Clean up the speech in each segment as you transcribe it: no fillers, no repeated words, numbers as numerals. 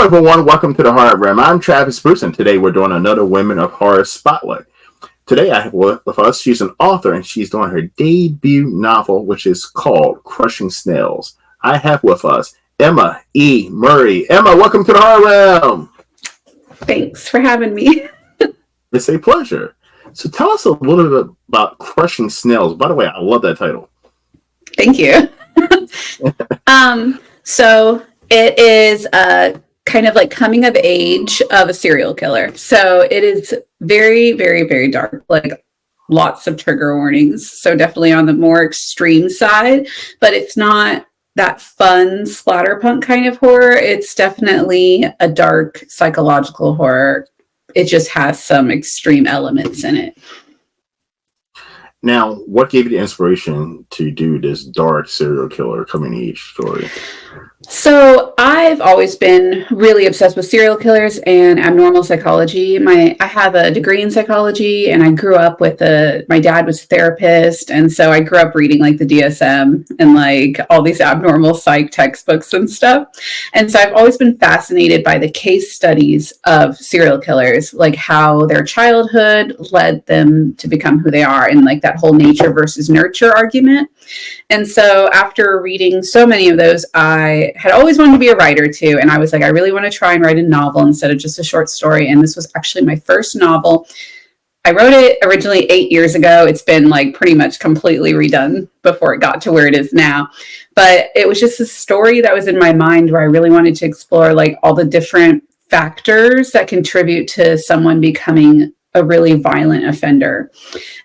everyone. Welcome to the Horror Room. I'm Travis Bruce, and today we're doing another Women of Horror Spotlight. Today I have with us, she's an author, and she's doing her debut novel, which is called Crushing Snails. I have with us Emma E. Murray. Emma, welcome to the Horror Room. Thanks for having me. It's a pleasure. So tell us a little bit about Crushing Snails. By the way, I love that title. Thank you. So it is a kind of like coming of age of a serial killer. So it is very, very, very dark, like lots of trigger warnings. So definitely on the more extreme side, but it's not that fun splatterpunk kind of horror. It's definitely a dark psychological horror. It just has some extreme elements in it. Now, what gave you the inspiration to do this dark serial killer coming of age story? So I've always been really obsessed with serial killers and abnormal psychology. I have a degree in psychology, and I grew up with my dad was a therapist, and so I grew up reading like the DSM and like all these abnormal psych textbooks and stuff. And so I've always been fascinated by the case studies of serial killers, like how their childhood led them to become who they are, and like that whole nature versus nurture argument. And so after reading so many of those, I had always wanted to be a writer too. And I was like, I really want to try and write a novel instead of just a short story. And this was actually my first novel. I wrote it originally 8 years ago. It's been like pretty much completely redone before it got to where it is now. But it was just a story that was in my mind where I really wanted to explore like all the different factors that contribute to someone becoming a really violent offender.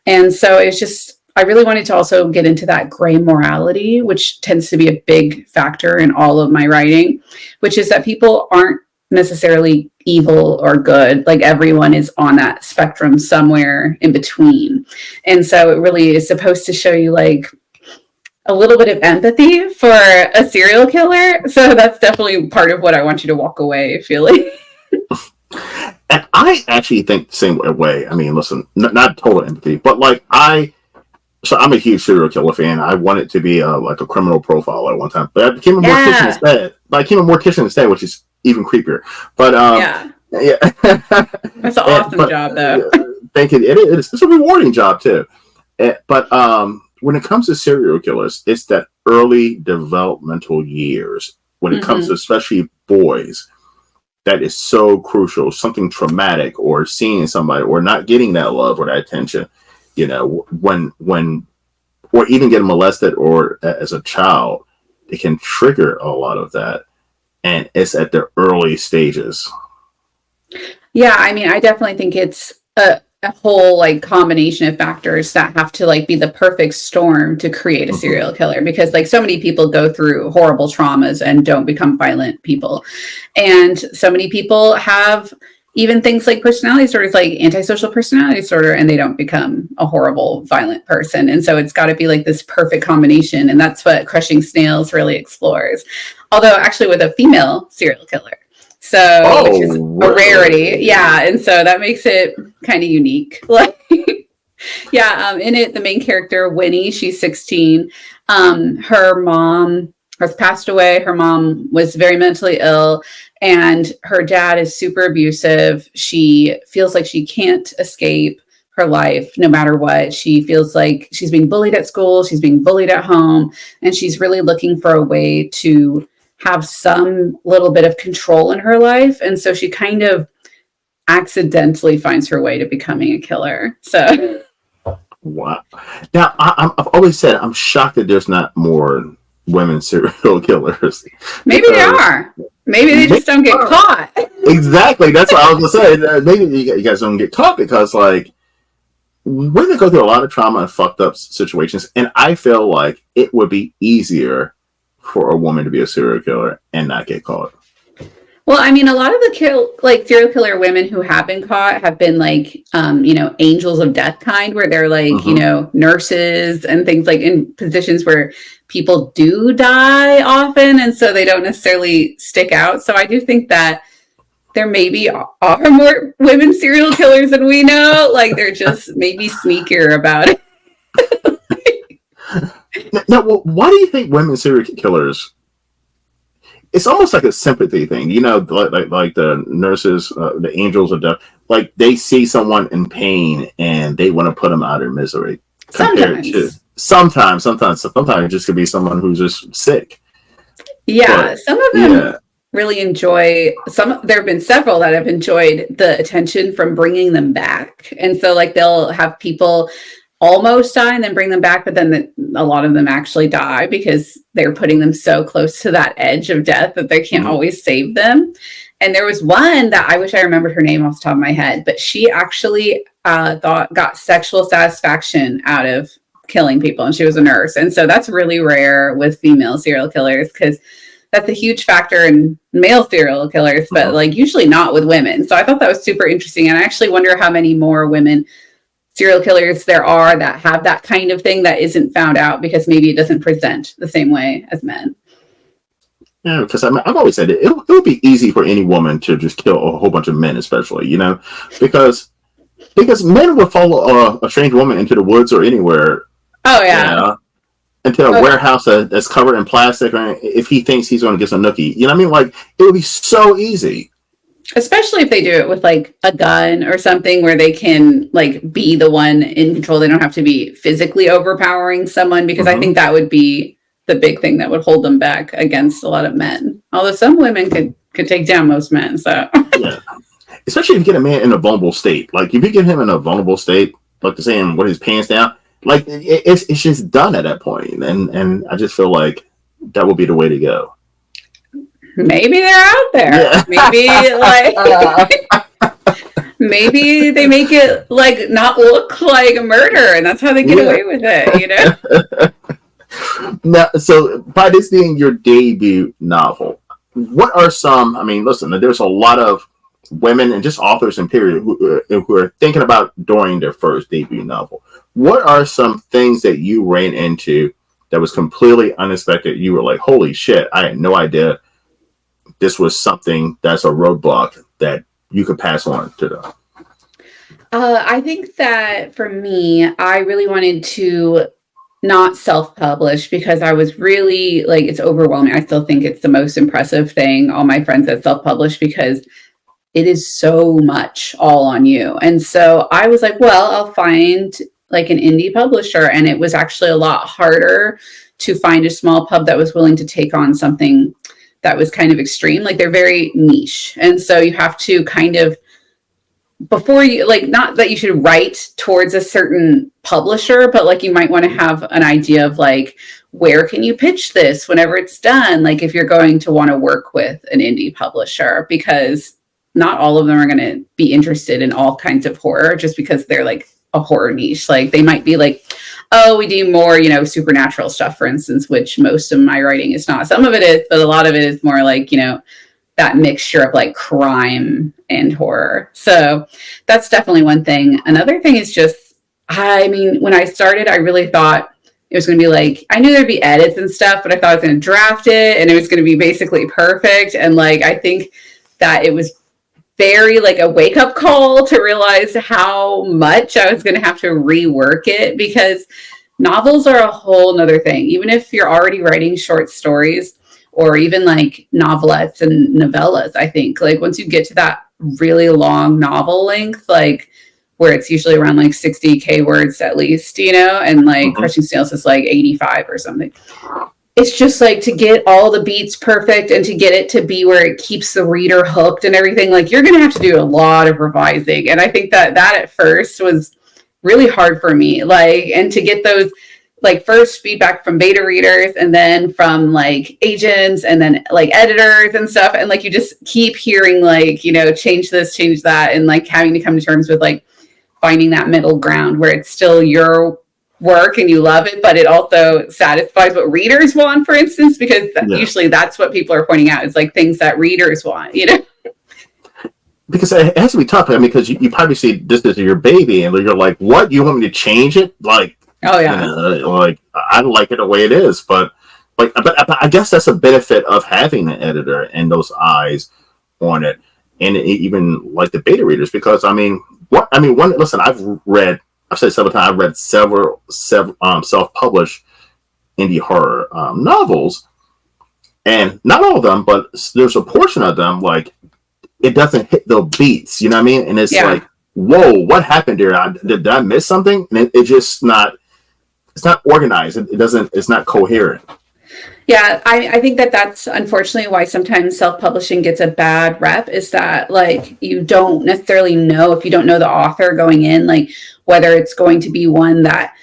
And so it's just, I really wanted to also get into that gray morality, which tends to be a big factor in all of my writing, which is that people aren't necessarily evil or good. Like everyone is on that spectrum somewhere in between. And so it really is supposed to show you like a little bit of empathy for a serial killer. So that's definitely part of what I want you to walk away feeling. And I actually think the same way. I mean, listen, not total empathy, but like so I'm a huge serial killer fan. I wanted to be like a criminal profiler at one time, but I became a mortician instead. But I became a mortician instead, which is even creepier. But yeah, that's an awesome job, though. Thank you. It's a rewarding job too. But when it comes to serial killers, it's that early developmental years when it comes to especially boys. That is so crucial. Something traumatic, or seeing somebody, or not getting that love or that attention. You know, when or even getting molested or as a child, it can trigger a lot of that, and it's at the early stages. Yeah, I mean, I definitely think it's a whole like combination of factors that have to like be the perfect storm to create a serial killer, because like so many people go through horrible traumas and don't become violent people, and so many people have even things like personality disorders, like antisocial personality disorder, and they don't become a horrible, violent person. And so it's got to be like this perfect combination. And that's what Crushing Snails really explores. Although actually with a female serial killer. So, which is a rarity. Yeah. And so that makes it kind of unique. Like, yeah. In it, the main character, Winnie, she's 16. Her mom has passed away. Her mom was very mentally ill, and her dad is super abusive. She feels like she can't escape her life no matter what. She feels like she's being bullied at school. She's being bullied at home. And she's really looking for a way to have some little bit of control in her life. And so she kind of accidentally finds her way to becoming a killer. So. Wow. Now, I've always said I'm shocked that there's not more women serial killers. Maybe they are. Maybe they just don't get caught. Exactly. That's what I was going to say. Maybe you guys don't get caught because, like, women go through a lot of trauma and fucked up situations. And I feel like it would be easier for a woman to be a serial killer and not get caught. Well, I mean, a lot of the serial killer women who have been caught have been like, angels of death kind, where they're like, nurses and things, like in positions where people do die often. And so they don't necessarily stick out. So I do think that there maybe are more women serial killers than we know. Like they're just maybe sneakier about it. Now, why do you think women serial killers it's almost like a sympathy thing, like the nurses, the angels of death, like they see someone in pain and they want to put them out of misery. Compared to sometimes it just could be someone who's just sick. Yeah, But some of them yeah, really enjoy some. There have been several that have enjoyed the attention from bringing them back, and so like they'll have people almost die and then bring them back, but then a lot of them actually die because they're putting them so close to that edge of death that they can't mhm. always save them. And there was one that I wish I remembered her name off the top of my head, but she actually got sexual satisfaction out of killing people, and she was a nurse. And so that's really rare with female serial killers because that's a huge factor in male serial killers, but like usually not with women. So I thought that was super interesting. And I actually wonder how many more women serial killers there are that have that kind of thing that isn't found out because maybe it doesn't present the same way as men. Yeah, because I've always said it would be easy for any woman to just kill a whole bunch of men, especially, because men would follow a strange woman into the woods or anywhere, Oh you yeah. know, into a warehouse that's covered in plastic, or if he thinks he's going to get some nookie. You know what I mean? Like, it would be so easy. Especially if they do it with like a gun or something where they can like be the one in control. They don't have to be physically overpowering someone because I Hmm. think that would be the big thing that would hold them back against a lot of men. Although some women could take down most men. So Yeah. Especially if you get a man in a vulnerable state. Like, if you get him in a vulnerable state, like the saying, with his pants down, like, it's just done at that point. And I just feel like that would be the way to go. maybe they're out there. Yeah. Maybe like maybe they make it like not look like a murder and that's how they get Yeah. away with it. Now, so by this being your debut novel, what are some? I mean, listen, there's a lot of women and just authors in period who are thinking about doing their first debut novel. What are some things that you ran into that was completely unexpected? You were like, "Holy shit! I had no idea this was something that's a roadblock that you could pass on to them." I think that for me, I really wanted to not self-publish because I was really like it's overwhelming. I still think it's the most impressive thing. All my friends that self-publish because it is so much all on you. And so I was like, well, I'll find like an indie publisher. And it was actually a lot harder to find a small pub that was willing to take on something that was kind of extreme. Like they're very niche. And so you have to kind of before you like not that you should write towards a certain publisher, but like you might want to have an idea of like where can you pitch this whenever it's done, like if you're going to want to work with an indie publisher, because not all of them are going to be interested in all kinds of horror just because they're like a horror niche. Like they might be like, oh, we do more, supernatural stuff, for instance, which most of my writing is not. Some of it is, but a lot of it is more like, that mixture of like crime and horror. So that's definitely one thing. Another thing is just, I mean, when I started, I really thought it was going to be like, I knew there'd be edits and stuff, but I thought I was going to draft it and it was going to be basically perfect. And like, I think that it was very like a wake up call to realize how much I was going to have to rework it because novels are a whole nother thing. Even if you're already writing short stories, or even like novelettes and novellas, I think like once you get to that really long novel length, like where it's usually around like 60K words at least, and like Mm-hmm. Crushing Snails is like 85 or something. It's just like to get all the beats perfect and to get it to be where it keeps the reader hooked and everything, like you're going to have to do a lot of revising. And I think that at first was really hard for me, like, and to get those like first feedback from beta readers and then from like agents and then like editors and stuff. And like, you just keep hearing like, change this, change that. And like having to come to terms with like finding that middle ground where it's still your work and you love it, but it also satisfies what readers want, for instance, because Yeah. usually that's what people are pointing out is like things that readers want, Because it has to be tough. I mean, because you probably see this as your baby, and you're like, "What? You want me to change it?" Like, Oh yeah. like I like it the way it is, but I guess that's a benefit of having an editor and those eyes on it, and even like the beta readers. Because listen, I've said several times, I've read several self-published indie horror novels, and not all of them, but there's a portion of them like it doesn't hit the beats. You know what I mean? And it's like, whoa, what happened there? Did I miss something? And it just not. It's not organized. It doesn't. It's not coherent. Yeah, I think that that's unfortunately why sometimes self-publishing gets a bad rep, is that like you don't necessarily know, if you don't know the author going in, like whether it's going to be one that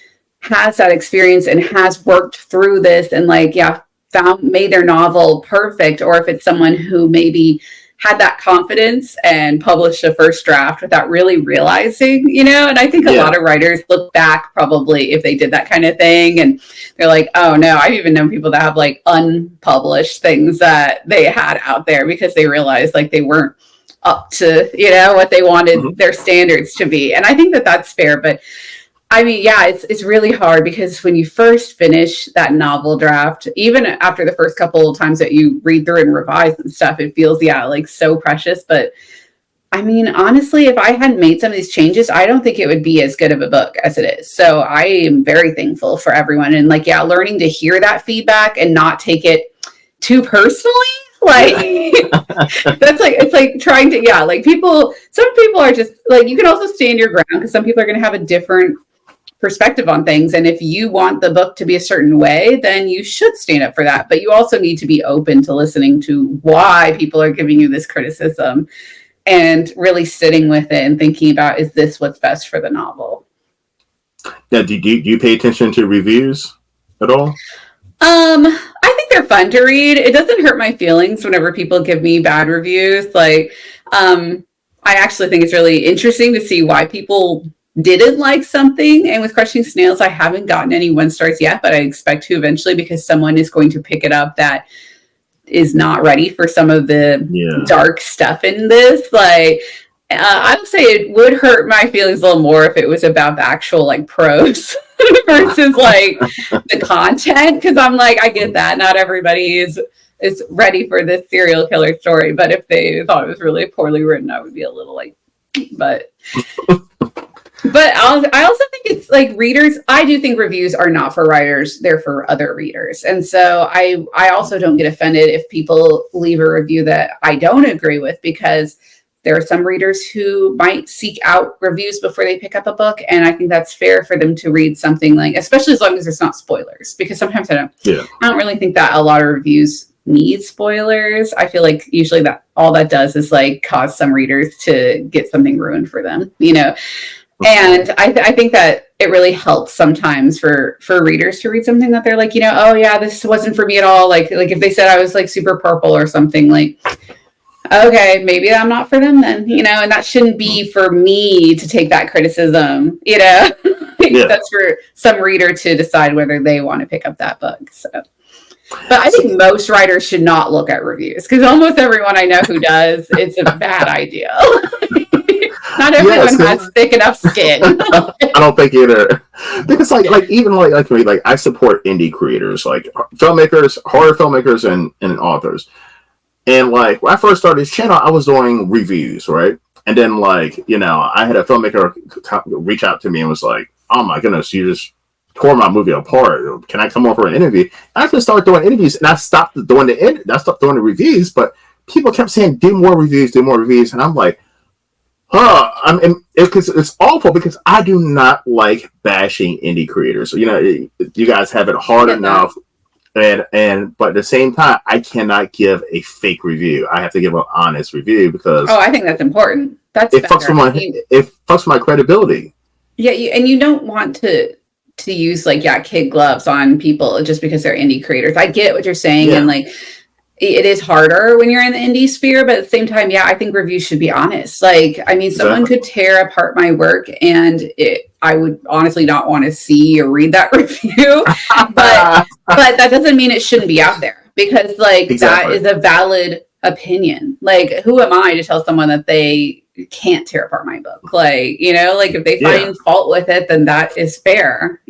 has that experience and has worked through this and like, made their novel perfect, or if it's someone who maybe had that confidence and published a first draft without really realizing, and I think a lot of writers look back probably if they did that kind of thing and they're like, oh no, I've even known people that have like unpublished things that they had out there because they realized like they weren't up to, what they wanted their standards to be. And I think that that's fair, but I mean, it's really hard because when you first finish that novel draft, even after the first couple of times that you read through and revise and stuff, it feels, like so precious. But I mean, honestly, if I hadn't made some of these changes, I don't think it would be as good of a book as it is. So I am very thankful for everyone. And like, learning to hear that feedback and not take it too personally. Like that's like, it's like trying to, like some people are just like, you can also stand your ground because some people are going to have a different perspective on things. And if you want the book to be a certain way, then you should stand up for that. But you also need to be open to listening to why people are giving you this criticism and really sitting with it and thinking about, is this what's best for the novel? Now, do you pay attention to reviews at all? I think they're fun to read. It doesn't hurt my feelings whenever people give me bad reviews. Like, I actually think it's really interesting to see why people didn't like something. And with Crushing Snails, I haven't gotten any 1 stars yet, but I expect to eventually because someone is going to pick it up that is not ready for some of the dark stuff in this. Like, I would say it would hurt my feelings a little more if it was about the actual like prose versus like the content. Cause I'm like, I get that. Not everybody is ready for this serial killer story. But if they thought it was really poorly written, I would be a little like, but I also think it's like readers. I do think reviews are not for writers; they're for other readers. And so I also don't get offended if people leave a review that I don't agree with, because there are some readers who might seek out reviews before they pick up a book, and I think that's fair for them to read something like, especially as long as it's not spoilers, because sometimes I don't really think that a lot of reviews need spoilers. I feel like usually that all that does is like cause some readers to get something ruined for them, And I think that it really helps sometimes for readers to read something that they're like, oh yeah, this wasn't for me at all. Like if they said I was like super purple or something, like, okay, maybe I'm not for them then, and that shouldn't be for me to take that criticism, That's for some reader to decide whether they want to pick up that book. So, but I think most writers should not look at reviews, because almost everyone I know who does, it's a bad idea. Not everyone has thick enough skin. I don't think either. Because even me, like I support indie creators, like filmmakers, horror filmmakers, and authors. And like when I first started this channel, I was doing reviews, right? And then I had a filmmaker reach out to me and was like, "Oh my goodness, you just tore my movie apart. Can I come over for an interview?" And I just started doing interviews, and I stopped doing the reviews. But people kept saying, "Do more reviews, do more reviews," and I'm like, it's awful because I do not like bashing indie creators. So, you guys have it hard enough, but at the same time, I cannot give a fake review. I have to give an honest review because I think that's important. It fucks with my credibility. Yeah, and you don't want to use kid gloves on people just because they're indie creators. I get what you're saying, and it is harder when you're in the indie sphere, but at the same time, I think reviews should be honest. Someone could tear apart my work and I would honestly not want to see or read that review, but that doesn't mean it shouldn't be out there, because that is a valid opinion. Like, who am I to tell someone that they can't tear apart my book? If they find fault with it, then that is fair,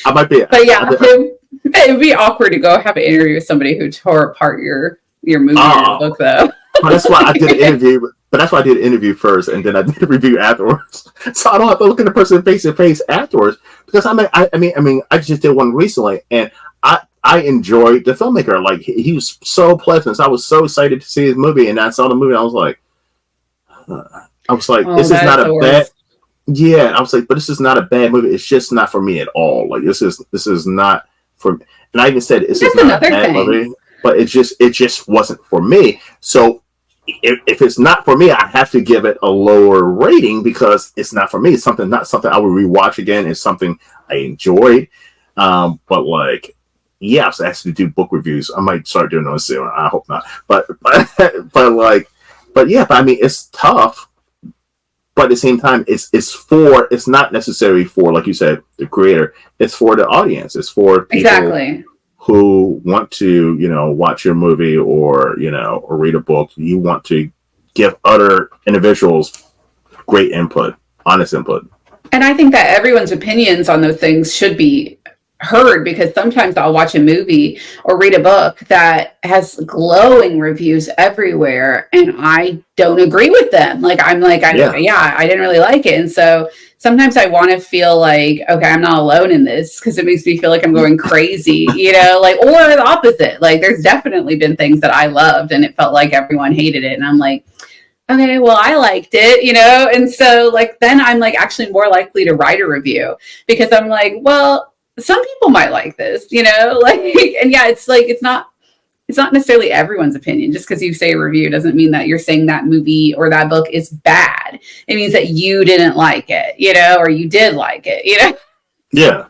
I might be, but it would be awkward to go have an interview with somebody who tore apart your movie or your book, though. Well, that's why I did an interview. But that's why I did an interview first, and then I did a review afterwards. So I don't have to look at the person face to face afterwards. Because I just did one recently, and I I enjoyed the filmmaker. Like he was so pleasant. So I was so excited to see his movie, and I saw the movie. I was like, Oh, this is that's not the a bad. worst. Yeah, I was like, but this is not a bad movie. It's just not for me at all. Like this is not for. And I even said this is That's not a another bad thing. movie, but it just wasn't for me. So if it's not for me, I have to give it a lower rating because it's not for me. It's not something I would rewatch again. It's something I enjoyed. But like, yeah, I was asked to do book reviews. I might start doing those soon. I hope not. But yeah, but I mean, it's tough. But at the same time, it's not necessary for, like you said, the creator. It's for the audience. It's for people Exactly. who want to, watch your movie or, or read a book. You want to give other individuals great input, honest input. And I think that everyone's opinions on those things should be heard, because sometimes I'll watch a movie or read a book that has glowing reviews everywhere and I don't agree with them. Like I'm like, Yeah. I didn't really like it. And so sometimes I want to feel like, okay, I'm not alone in this, because it makes me feel like I'm going crazy, like, or the opposite. Like there's definitely been things that I loved and it felt like everyone hated it. And I'm like, okay, well, I liked it, and so like then I'm like actually more likely to write a review, because I'm like, well, some people might like this, like, and yeah, it's like it's not necessarily everyone's opinion. Just because you say a review doesn't mean that you're saying that movie or that book is bad. It means that you didn't like it, or you did like it. Yeah.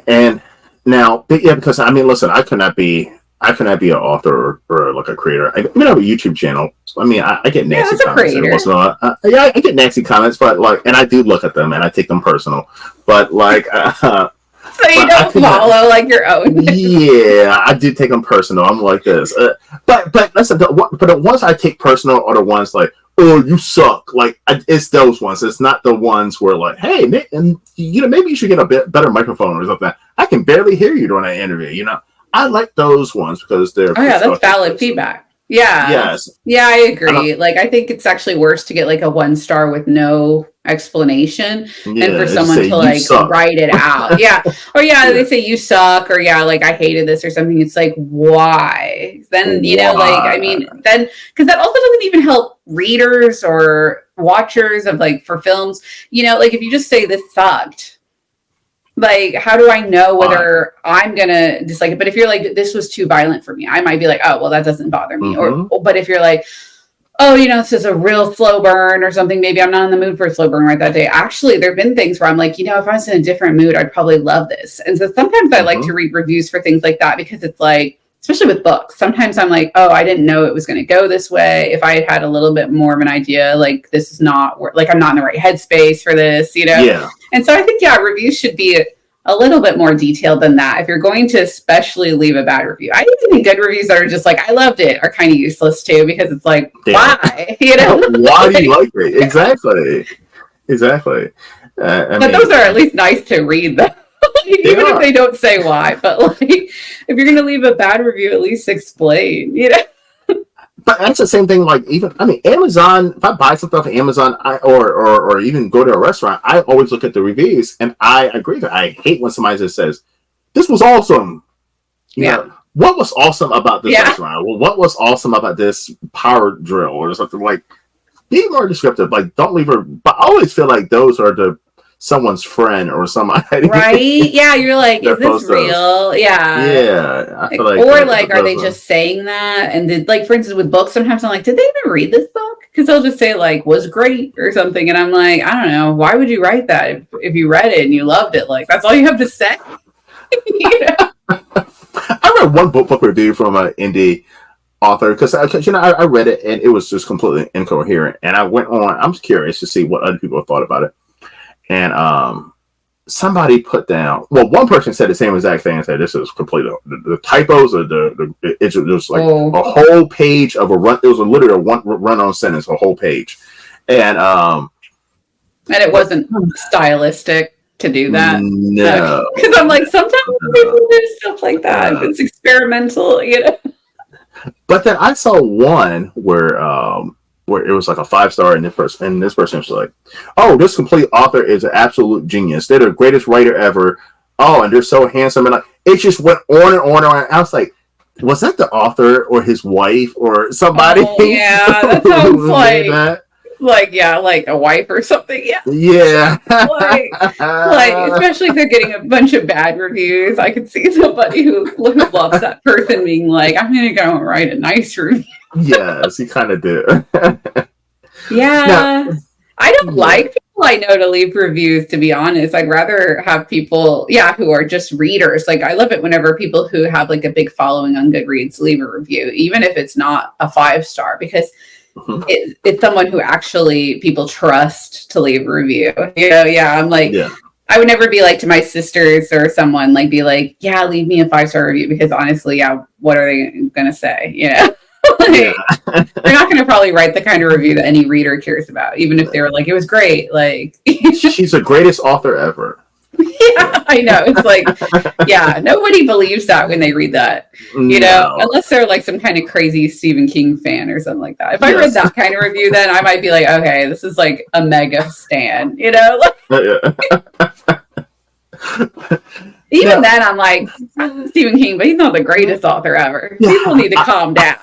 And now, yeah, because I mean, listen, I could not be an author or like a creator. I mean, I have a YouTube channel. I mean, I get Yeah, nasty that's a comments every creator. once in a while. Yeah, I get nasty comments, but like, and I do look at them and I take them personal. But like, So you but I don't could not. follow like your own. Yeah, I do take them personal. I'm like this. But listen, but the ones I take personal are the ones like, oh, you suck. Like it's those ones. It's not the ones where like, hey, and maybe you should get a better microphone or something. I can barely hear you during that interview. I like those ones because they're Oh yeah, that's constructive valid criticism. feedback. Yeah. Yes, Yeah, I I don't. agree. Like I think it's actually worse to get like a 1 star with no explanation than for Yeah, just someone say to you like suck. write it out. Yeah. Or yeah, they Yeah, say you suck, or yeah, like I hated this or something. It's like, why? Then, like I why? mean, then because that also doesn't even help readers or watchers of like for films, like if you just say this sucked, like how do I know Why? whether I'm gonna dislike it? But if you're like, this was too violent for me, I might be like, oh well, that doesn't bother me. Or Mm-hmm. but if you're like, oh, this is a real slow burn or something, maybe I'm not in the mood for a slow burn right that day. Actually, there have been things where I'm like, if I was in a different mood, I'd probably love this. And so sometimes I like Mm-hmm. to read reviews for things like that, because it's like, especially with books, sometimes I'm like, oh, I didn't know it was going to go this way. If I had had a little bit more of an idea, like this is not like I'm not in the right headspace for this. Yeah. And so I think, yeah, reviews should be a little bit more detailed than that. If you're going to especially leave a bad review, I even think good reviews that are just like, I loved it, are kind of useless too, because it's like, Yeah. why? Why do you like it? Exactly. Exactly. I But those mean, are at least nice to read, though. they Even if are. they don't say why. But like, if you're going to leave a bad review, at least explain. But that's the same thing. Like even I mean, Amazon. If I buy something off of Amazon, or even go to a restaurant, I always look at the reviews, and I agree that I hate when somebody just says, "This was awesome." Yeah. What was awesome about this Yeah. restaurant? Well, what was awesome about this power drill or something like? Be more descriptive. Like, don't leave her. But I always feel like those are someone's friend or somebody. Right? Yeah. You're like, is That this post those. real? Yeah. Yeah, I feel like Or like, are they those are. just saying that? And did, like, for instance, with books, sometimes I'm like, did they even read this book? Because they'll just say like, was great or something, and I'm like, I don't know, why would you write that if you read it and you loved it? Like, that's all you have to say. you know? I read one book review from an indie author because I read it and it was just completely incoherent, and I went on. I'm curious to see what other people thought about it, and somebody put down. Well, one person said the same exact thing and said this is completely the typos or it was like Oh, a whole page of a run. It was literally a one run-on sentence, a whole page, and and it but wasn't stylistic to do that. no, Because I'm like, sometimes no. people do stuff like that if it's experimental. But then I saw one where it was like a 5 star, and this person was like, "Oh, this complete author is an absolute genius. They're the greatest writer ever. oh, and they're so handsome, and like it just went on and on and on. I was like, was that the author or his wife or somebody? Oh yeah, that sounds who made like that? yeah, like a wife or something. Yeah. Yeah. Like especially if they're getting a bunch of bad reviews, I could see somebody who loves that person being like, I'm gonna go and write a nice review. Yes, he kind of did. Now, Yeah. I don't yeah. like people I know to leave reviews, to be honest. I'd rather have people, yeah, who are just readers. Like I love it whenever people who have like a big following on Goodreads leave a review, even if it's not a 5-star, because Mhm. it's someone who actually people trust to leave a review. You know, yeah. I'm like, Yeah. I would never be like to my sisters or someone like be like, yeah, leave me a 5-star review, because honestly, yeah, what are they gonna say? You know? Yeah. Like, they're not going to probably write the kind of review that any reader cares about, even if they were like, it was great. Like, She's the greatest author ever. yeah, I know. It's like, yeah, nobody believes that when they read that, you know, No. unless they're like some kind of crazy Stephen King fan or something like that. If I read Yes. that kind of review, then I might be like, okay, this is like a mega stan, you know? Even then, I'm like, Stephen King, but he's not the greatest author ever. Yeah. People need to calm down.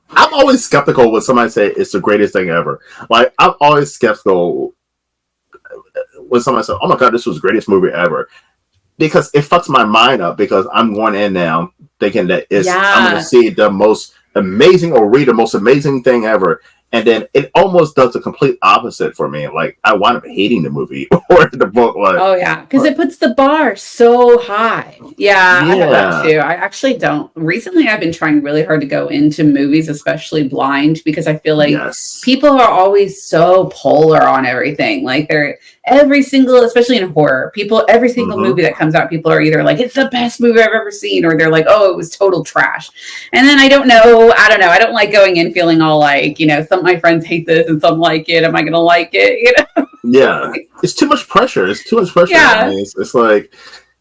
I'm always skeptical when somebody say it's the greatest thing ever. Like I'm always skeptical when somebody says, "Oh my god, this was the greatest movie ever," because it fucks my mind up. Because I'm going in now thinking that I'm going to see the most amazing or read the most amazing thing ever, and then it almost does the complete opposite for me. Like I wind up hating the movie or the book. Like, oh yeah, because it puts the bar so high. Yeah, I have that yeah, too. I actually don't. Recently, I've been trying really hard to go into movies, especially blind, because I feel like yes, people are always so polar on everything. Like they're every single, especially in horror, people every single hmm movie that comes out, people are either like it's the best movie I've ever seen, or they're like, oh, it was total trash. And then I don't know. I don't like going in feeling all like, you know, some of my friends hate this and some like it. Am I gonna like it? You know? yeah. It's too much pressure. It's too much pressure. I Yeah. mean, it's like.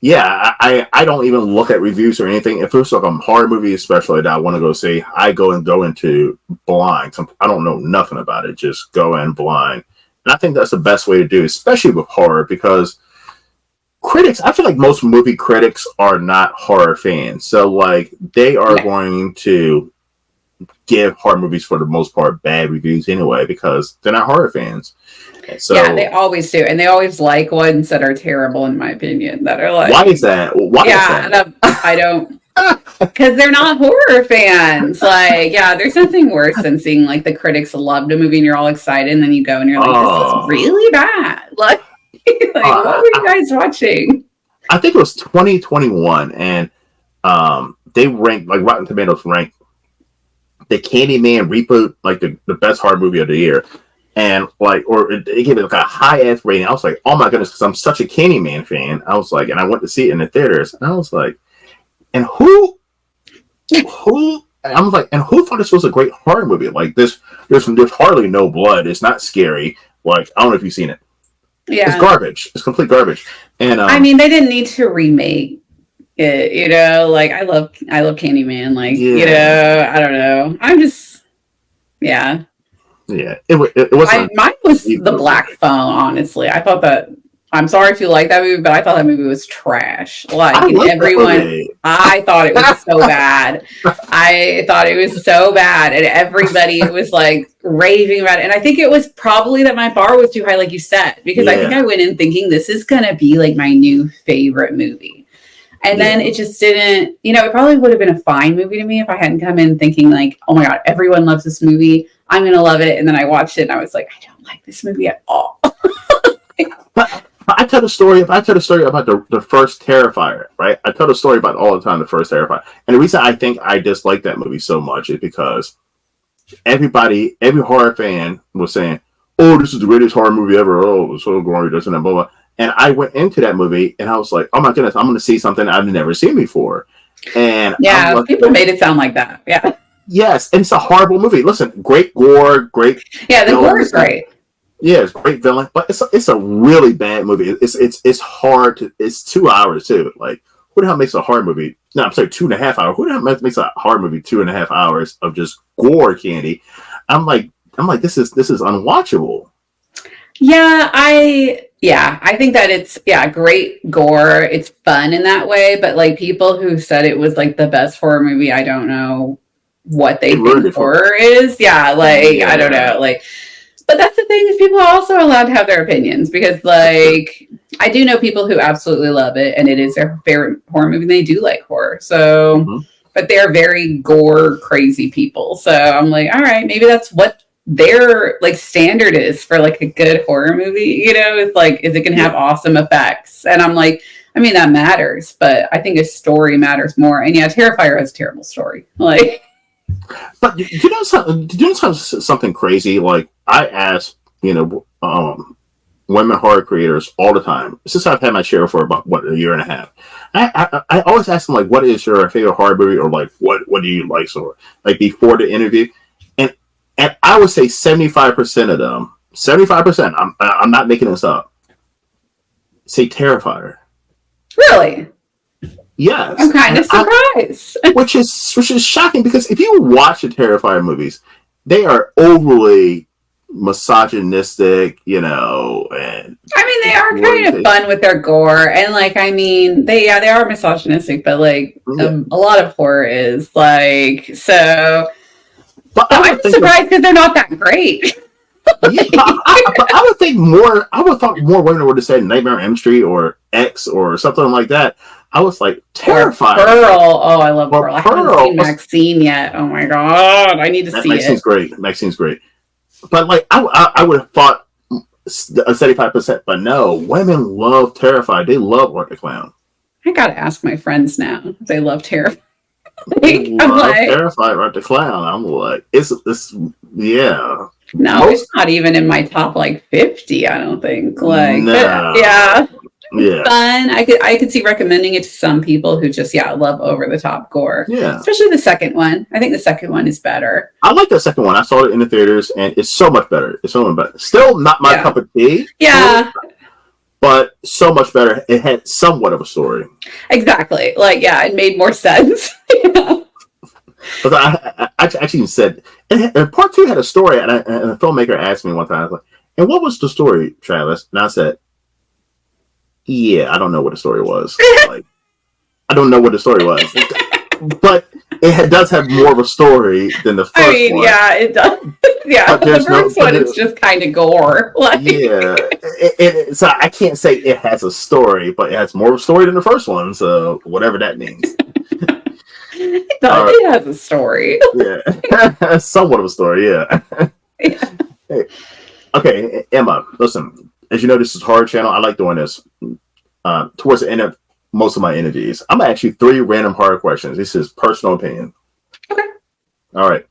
Yeah, I don't even look at reviews or anything. If it's like a horror movie, especially that I want to go see, I go into blind. I don't know nothing about it. Just go in blind, and I think that's the best way to do, especially with horror, because critics. I feel like most movie critics are not horror fans, so like they are Yeah. going to give horror movies for the most part bad reviews anyway because they're not horror fans. And so Yeah, they always do, and they always like ones that are terrible, in my opinion. That are why like, is that? Why is yeah, that? and I don't, because they're not horror fans. Like, yeah, there's nothing worse than seeing like the critics loved a movie and you're all excited, and then you go and you're like, this is Oh, really bad. Like, like what uh, were you guys watching? I think it was 2021, and they ranked like Rotten Tomatoes ranked the Candyman reboot like the best horror movie of the year, and like or it gave it like a high ass rating. I was like, oh my goodness, because I'm such a Candyman fan. I was like, and I went to see it in the theaters, and I was like, and who? I was like, and who thought this was a great horror movie? Like this, there's hardly no blood. It's not scary. Like I don't know if you've seen it. It's Yeah, garbage. It's complete garbage. And I mean, they didn't need to remake it, you know. Like, I love Candyman. Like, you yeah, know, I don't know. I'm just, yeah. yeah, it wasn't Mine was a The movie. Black Phone, honestly. I thought that, I'm sorry if you like that movie, but I thought that movie was trash. Like, I and like that everyone, movie. I thought it was so bad. I thought it was so bad. And everybody was like raving about it. And I think it was probably that my bar was too high, like you said, because I think Yeah, I went in thinking this is going to be like my new favorite movie. And then yeah, it just didn't, you know, it probably would have been a fine movie to me if I hadn't come in thinking like, oh my God, everyone loves this movie. I'm going to love it. And then I watched it and I was like, I don't like this movie at all. but I tell the story. If I tell the story about the first Terrifier, right? I tell the story about all the time the first Terrifier, and the reason I think I dislike that movie so much is because every horror fan was saying, "Oh, this is the greatest horror movie ever. Oh, it's so gory, this and that, blah blah." And I went into that movie and I was like, "Oh my goodness, I'm going to see something I've never seen before." And I'm Yeah, like, people made it sound like that. Yeah. "Yes," and it's a horrible movie. Listen, great gore, great Yeah, the gore is villains. great. Yeah, it's a great villain, but it's a really bad movie. It's hard to. It's 2 hours too. Like who the hell makes a horror movie? No, I'm sorry, 2.5 hours. Who the hell makes a horror movie 2.5 hours of just gore candy? I'm like this is unwatchable. Yeah, Yeah, I think that it's great gore. It's fun in that way, but like people who said it was like the best horror movie, I don't know what It they think ruined it for me. horror is. Yeah, like I don't Yeah, know. Like but that's the thing is people are also allowed to have their opinions because that's true. like I do know people who absolutely love it and it is their favorite horror movie and they do like horror. So Hmm. but they're very gore crazy people. So I'm like, all right, maybe that's what their like standard is for like a good horror movie, you know, it's like is it gonna have Yeah, awesome effects? And I'm like, I mean that matters, but I think a story matters more. And yeah, Terrifier has a terrible story. Like but you know something? Do you know something crazy? Like I ask, women horror creators all the time since I've had my share for about what a year and a half. I always ask them like, what is your favorite horror movie, or like what do you like, so like before the interview, and I would say 75% of them, 75%. I'm not making this up. Say Terrifier. really? I'm Yes, kind of surprised. which is shocking because if you watch the Terrifier movies, they are overly misogynistic, and I mean, they are kind of exploitation. fun with their gore, and like, I mean, they are misogynistic, but like, Yeah, a lot of horror is like so. but So I I'm would think surprised because they're not that great. yeah, but I would think more. I would thought more women would have said Nightmare on Elm Street or X or something like that. I was like Or Terrifier Pearl. Oh, I love or Pearl. I haven't Pearl. seen Maxine yet. Oh my god, I need to see Maxine's it. great. Maxine's great. But like I would have thought a 75%. But no, women love Terrifier. They love Art the Clown. I gotta ask my friends now if they love Terrifier. They I'm love like, Terrifier, Art the Clown. I'm like, it's yeah. no, it's Most not even in my top like 50. I don't think. Like, but no, yeah, it's yeah, fun. I could see recommending it to some people who just love over the top gore, yeah. especially the second one. I think the second one is better. I like the second one. I saw it in the theaters, and it's so much better. It's so much better. Still not my Yeah, cup of tea, totally, yeah, but so much better. It had somewhat of a story. exactly. Like, yeah, it made more sense. Yeah. Because I actually said, and part two had a story, and a filmmaker asked me one time, I was like, and what was the story, Travis? And I said, yeah, I don't know what the story was. Like, I don't know what the story was. But does have more of a story than the I first mean, one. yeah, it does. Yeah, But the there's no, first one it's just kind of gore. Like, yeah. So I can't say it has a story, but it has more of a story than the first one. So whatever that means. it does. It has a story. Yeah, somewhat of a story. Yeah. Yeah. Hey, okay, Emma. Listen, as you know, this is Horror Channel. I like doing this. Towards the end of most of my interviews, I'm gonna ask you 3 random horror questions. This is personal opinion. Okay. All right.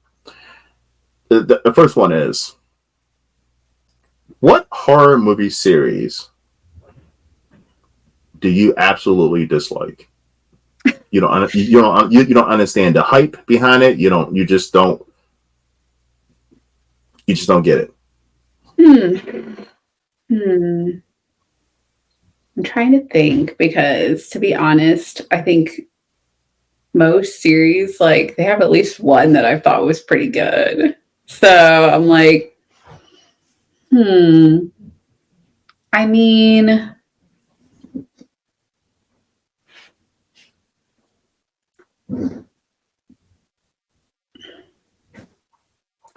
The first one is: what horror movie series do you absolutely dislike? You don't understand the hype behind it. You just don't get it. Hmm. Hmm. I'm trying to think because, to be honest, I think most series like they have at least one that I thought was pretty good. So I'm like, hmm. I mean,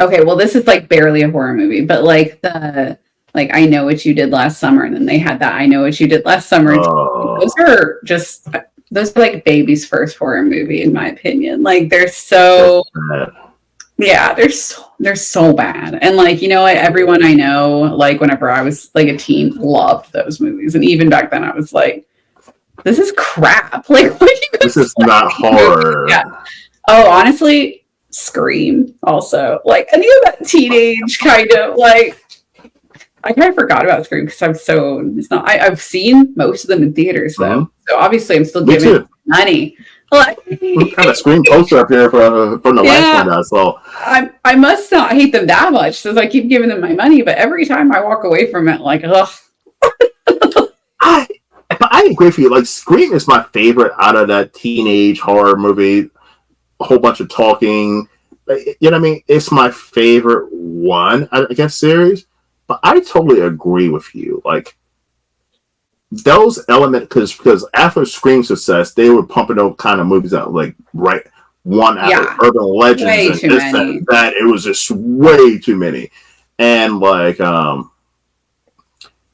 okay, well, this is like barely a horror movie, but like I Know What You Did Last Summer, and then they had that I Know What You Did Last Summer. Those Oh, are just those are like baby's first horror movie, in my opinion. Like they're that's so bad. yeah, they're so bad. And like, you know what, everyone I know, like whenever I was like a teen, loved those movies. And even back then I was like, this is crap. Like what do you This guys is not like? horror. Yeah. Oh, honestly, Scream also. Like any of that teenage kind of like I kind of forgot about Scream because I'm so it's not I've seen most of them in theaters though. Hmm. So obviously I'm still Me giving too. money. Like What kind of screen poster up here from the last one yeah, that I saw? I must not hate them that much since I keep giving them my money, but every time I walk away from it, like, ugh. I but I agree with you. Like Scream is my favorite out of that teenage horror movie. A whole bunch of talking. You know what I mean? It's my favorite one, I guess, series. But I totally agree with you. Like those elements, because after Scream success, they were pumping those kind of movies out, like right one after Urban Legends way and too this many. that it was just way too many, and like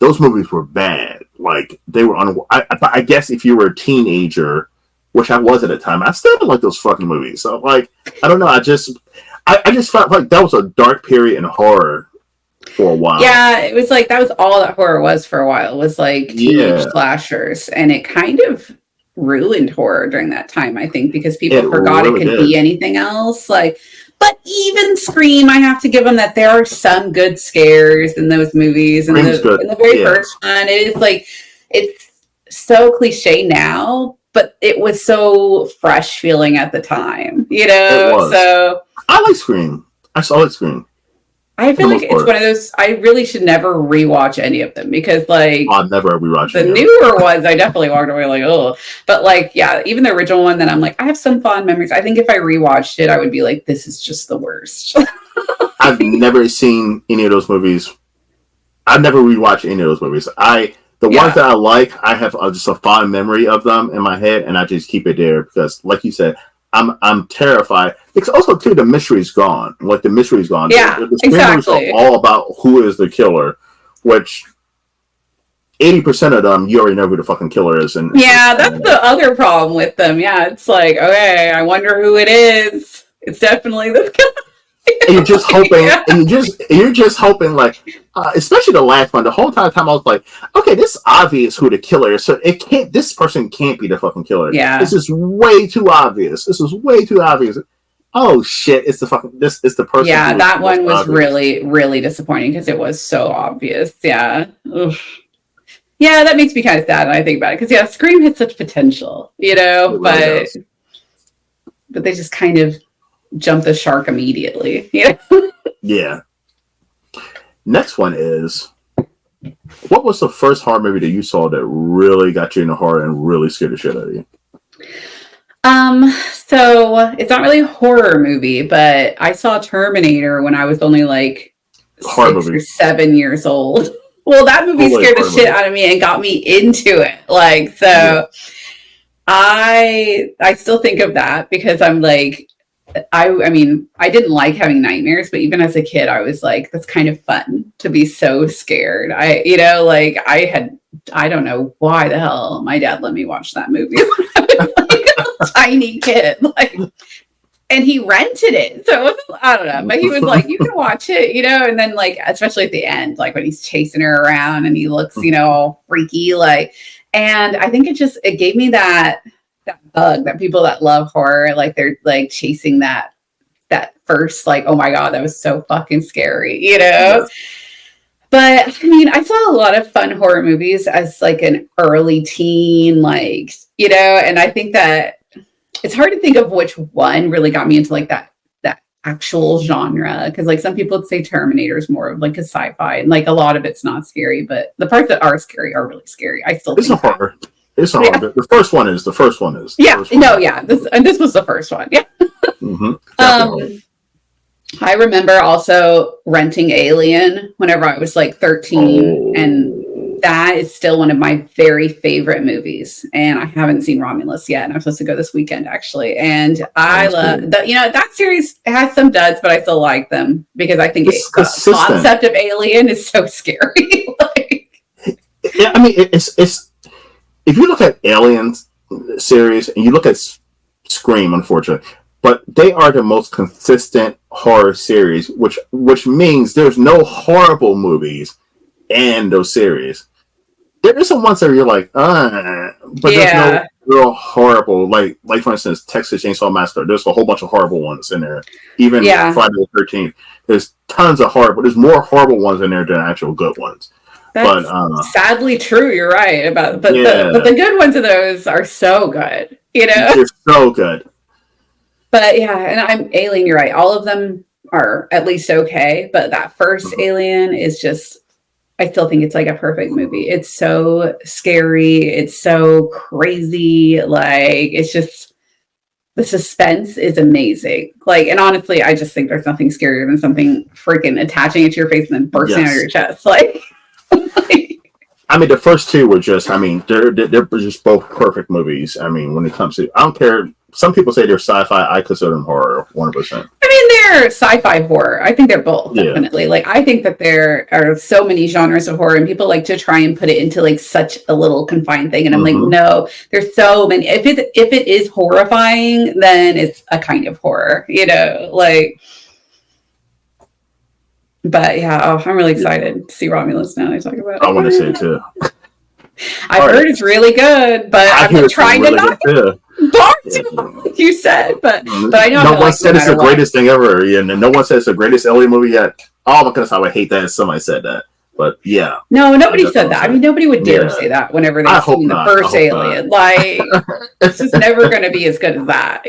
those movies were bad. Like they were on. I guess if you were a teenager, which I was at the time, I still didn't like those fucking movies. So like I don't know. I just felt like that was a dark period in horror for a while. Yeah, it was like that was all that horror was for a while, was like teenage slashers. And it kind of ruined horror during that time, I think, because people forgot it could be anything else. Like, but even Scream, I have to give them that there are some good scares in those movies. And in the very first one, it is like, it's so cliche now, but it was so fresh feeling at the time, you know? So I like Scream. I saw it Scream. I feel like it's one of those, I really should never rewatch any of them because, like, I'll never rewatch the newer ones. I definitely walked away like, oh, but like, yeah, even the original one, then I'm like, I have some fond memories. I think if I rewatched it, I would be like, this is just the worst. I've never seen any of those movies. I've never rewatched any of those movies. The ones that I like, I have just a fond memory of them in my head, and I just keep it there because, like you said, I'm terrified. Because also too, the mystery's gone. Like the mystery's gone. Yeah, the exactly. Are all about who is the killer, which 80% of them you already know who the fucking killer is. And yeah, that's the other problem with them. Yeah, it's like, okay, I wonder who it is. It's definitely the killer. And you're just hoping, and you're just hoping, like, especially the last one. The whole time I was like, okay, this is obvious who the killer is. So it can't. This person can't be the fucking killer. Yeah, this is way too obvious. This is way too obvious. Oh shit! It's the fucking. This is the person. Yeah, that one was really, really disappointing because it was so obvious. Yeah. Oof. Yeah, that makes me kind of sad when I think about it because Scream had such potential, you know, but they just kind of jump the shark immediately, you know? Yeah. Next one is, what was the first horror movie that you saw that really got you into horror and really scared the shit out of you? So it's not really a horror movie, but I saw Terminator when I was only like 6 or 7 years old. Well, that movie scared the shit out of me and got me into it. Like, so I still think of that because I'm like, I mean, I didn't like having nightmares, but even as a kid, I was like, that's kind of fun to be so scared. I don't know why the hell my dad let me watch that movie when I was like a tiny kid, like, and he rented it. So it wasn't, I don't know, but he was like, you can watch it, you know, and then like, especially at the end, like when he's chasing her around and he looks, you know, all freaky, like, and I think it gave me that bug that people that love horror, like they're like chasing that first, like, oh my God, that was so fucking scary, you know? Yes. But I mean, I saw a lot of fun horror movies as like an early teen, like, you know, and I think that it's hard to think of which one really got me into like that actual genre. Cause like some people would say Terminator is more of like a sci-fi and like a lot of it's not scary, but the parts that are scary are really scary. I still think horror. It's a horror. The first one is. Yeah. This was the first one. Yeah. Mm-hmm. I remember also renting Alien whenever I was like 13, and that is still one of my very favorite movies. And I haven't seen Romulus yet, and I'm supposed to go this weekend actually. And I love that. You know, that series has some duds, but I still like them because I think the concept of Alien is so scary. Like, yeah, I mean, it's. If you look at Aliens series and you look at Scream, unfortunately, but they are the most consistent horror series, which means there's no horrible movies in those series. There are some ones that you're like, but there's no real horrible, like for instance, Texas Chainsaw Massacre. There's a whole bunch of horrible ones in there. Even Friday the 13th, there's tons of horrible. There's more horrible ones in there than actual good ones. That's sadly true. You're right but the good ones of those are so good, you know. They're so good. But yeah, and I'm Alien. You're right. All of them are at least okay, but that first Alien is just. I still think it's like a perfect movie. It's so scary. It's so crazy. Like it's just the suspense is amazing. Like, and honestly, I just think there's nothing scarier than something freaking attaching it to your face and then bursting out of your chest. Like. I mean, the first two were just. I mean, they're just both perfect movies. I mean, when it comes to, I don't care. Some people say they're sci-fi. I consider them horror, 100%. I mean, they're sci-fi horror. I think they're both, Yeah. definitely. Like, I think that there are so many genres of horror, and people like to try and put it into like such a little confined thing. And I'm like, Mhm. no, there's so many. If it is horrifying, then it's a kind of horror, like. But yeah, I'm really excited to see Romulus now. I talk about I want to say it too. I've All heard right. it's really good, but I I'm hear like it's trying really to not good too. bar Yeah. too, like you said. But I know No I one like said no it's the matter what. greatest thing ever. Yeah, and no one said it's the greatest alien movie yet. Oh my goodness, I would hate that if somebody said that. But yeah, No, nobody that's said what that. I'm I mean, nobody would dare Yeah. say that whenever I they've hope seen the not. I first hope Alien. Like, it's just never going to be as good as that.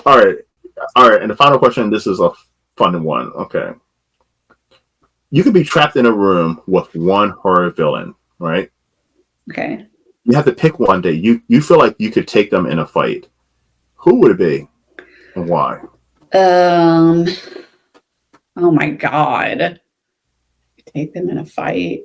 All right, all right. And the final question. This is a fun one. Okay, you could be trapped in a room with one horror villain, right? Okay. You have to pick one day. You feel like you could take them in a fight. Who would it be, and why? Oh my God. Take them in a fight.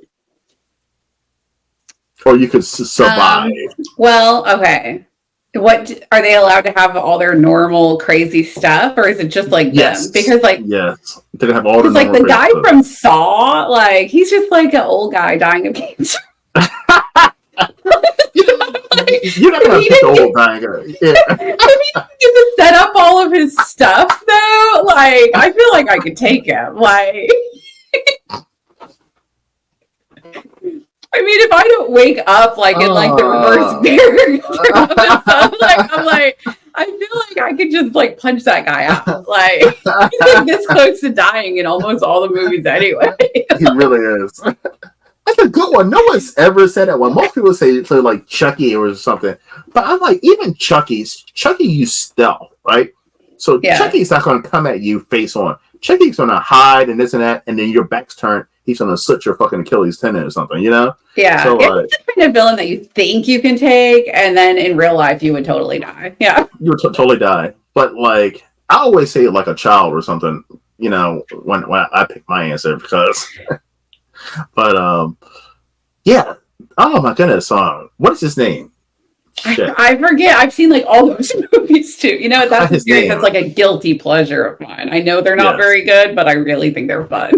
Or you could survive. Well, okay. What are they allowed to have all their normal crazy stuff, or is it just like Yes, them? Because like yes, they can have all the because like the normal guy stuff. from Saw, like he's just like an old guy dying of cancer. You're not gonna pick the old guy. Yeah. If he gets to set up all of his stuff though, like I feel like I could take him. Like I mean, if I don't wake up like in like the reverse bear, I'm like, I feel like I could just like punch that guy out. Like he's like this close to dying in almost all the movies anyway. He really is. That's a good one. No one's ever said that one. Most people say to like Chucky or something, but I'm like, even Chucky used stealth, right? So Yeah. Chucky's not going to come at you face on. Chucky's going to hide and this and that, and then your back's turned. He's going to slit your fucking Achilles tendon or something, you know? Yeah, So, it's the kind of villain that you think you can take, and then in real life you would totally die. Yeah. You would totally die. But like, I always say it like a child or something, you know, when I pick my answer because. But yeah. Oh my goodness. What is his name? Shit. I forget. I've seen like all those movies too. You know, that's a His series name. that's like a guilty pleasure of mine. I know they're not Yes. very good, but I really think they're fun.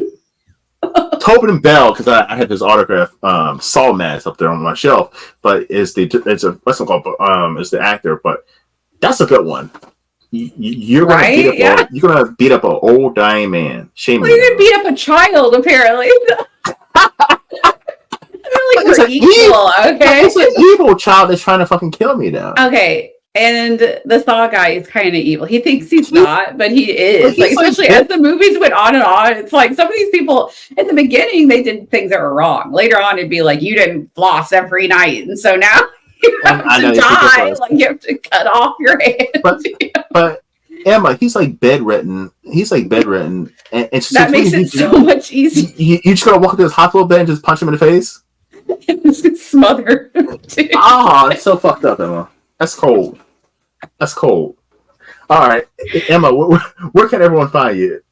Tobin and Bell, because I have his autograph Saw mask up there on my shelf, but it's a what's it called? Is the actor, but that's a good one. You're gonna Right? beat up Yeah. you're gonna beat up an old dying man. Shame Well, on you could you. beat up a child, apparently. I feel It's like an we're equal, okay? It's an evil child that's trying to fucking kill me now. Okay. And the Saw guy is kind of evil. He thinks he's not, but he is. Like, He's like especially that. as the movies went on and on, it's like some of these people at the beginning they did things that were wrong. Later on, it'd be like you didn't floss every night, and so now you have I know, to you think die. it's Like you have to cut off your hand. But Emma, he's like bedridden. And That makes it so much easier. You just gotta walk into this hospital bed and just punch him in the face. Just get smothered. Dude. Oh, it's so fucked up, Emma. That's cold. That's cold. All right, Emma, where can everyone find you?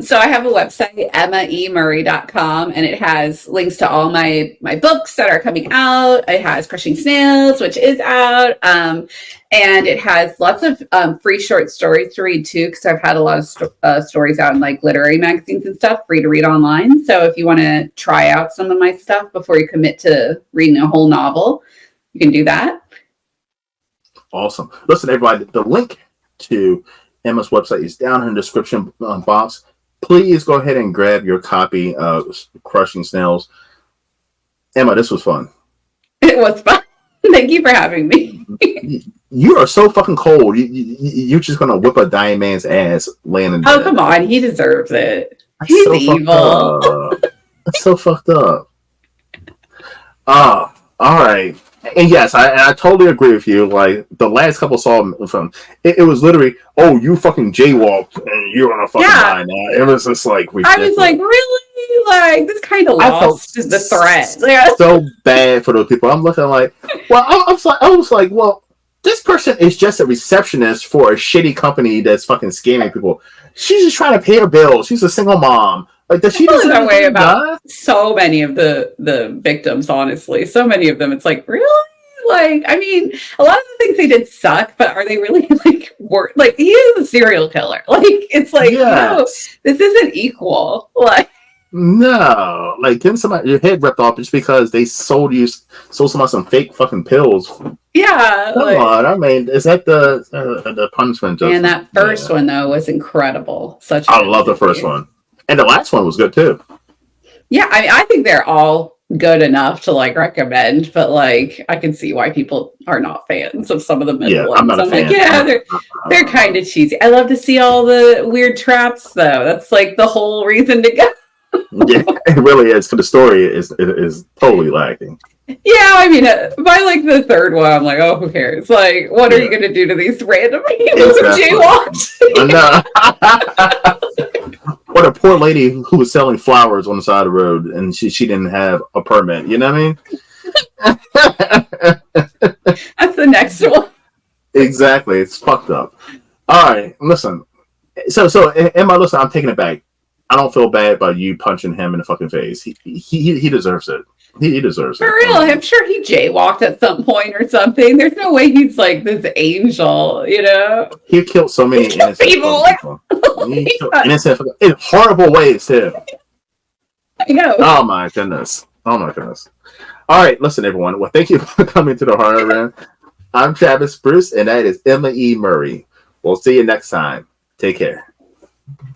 So I have a website, emmaemurray.com, and it has links to all my books that are coming out. It has Crushing Snails, which is out. And it has lots of free short stories to read too, because I've had a lot of stories out in like literary magazines and stuff, free to read online. So if you want to try out some of my stuff before you commit to reading a whole novel, you can do that. Awesome. Listen, everybody, the link to Emma's website is down in the description box. Please go ahead and grab your copy of Crushing Snails. Emma, this was fun. It was fun. Thank you for having me. You are so fucking cold. You're just gonna whip a dying man's ass laying in bed. Oh, come on. He deserves it. That's He's so evil. fucked up. That's so fucked up. All right. And yes, I totally agree with you. Like the last couple Saw films, it was literally, oh, you fucking jaywalked and you're gonna fucking die now. It was just like ridiculous. I was like, really? Like this kind of lost the threat. Yeah. So bad for those people. I'm looking like, well, I was like, well, this person is just a receptionist for a shitty company that's fucking scamming people. She's just trying to pay her bills. She's a single mom. Like, does she feel deserve that way to about die? so many of the victims, honestly. So many of them, it's like, really? Like, I mean, a lot of the things they did suck, but are they really like worth? Like, he is a serial killer. Like, it's like, Yes. this isn't equal. Like, No. Like, getting somebody your head ripped off just because they sold somebody some fake fucking pills. yeah, Come like, on. I mean, is that the punishment? and Just that first yeah. one though was incredible. Such a I good love the first movie. one, and the last one was good too. Yeah, I mean, I think they're all good enough to like recommend, but like I can see why people are not fans of some of the middle Yeah, I'm ones. not a I'm like, fan. yeah, they're kind of cheesy. I love to see all the weird traps though. That's like the whole reason to go. Yeah, it really is. Because the story is totally lacking. Yeah, I mean, by like the third one, I'm like, oh, who cares? Like, what are you Yeah, going to do to these random people who exactly. jaywalked? I know. Or the poor lady who was selling flowers on the side of the road, and she didn't have a permit. You know what I mean? That's the next one. Exactly. It's fucked up. All right, listen. So in my listen, I'm taking it back. I don't feel bad about you punching him in the fucking face. He deserves it. He deserves For it. real, I'm sure he jaywalked at some point or something. There's no way he's like this angel, you know? He killed so many innocent People. people. He killed innocent in horrible ways too. I know. Oh my goodness. Oh my goodness. All right, listen, everyone. Well, thank you for coming to the Horror Room. I'm Travis Bruce, and that is Emma E. Murray. We'll see you next time. Take care.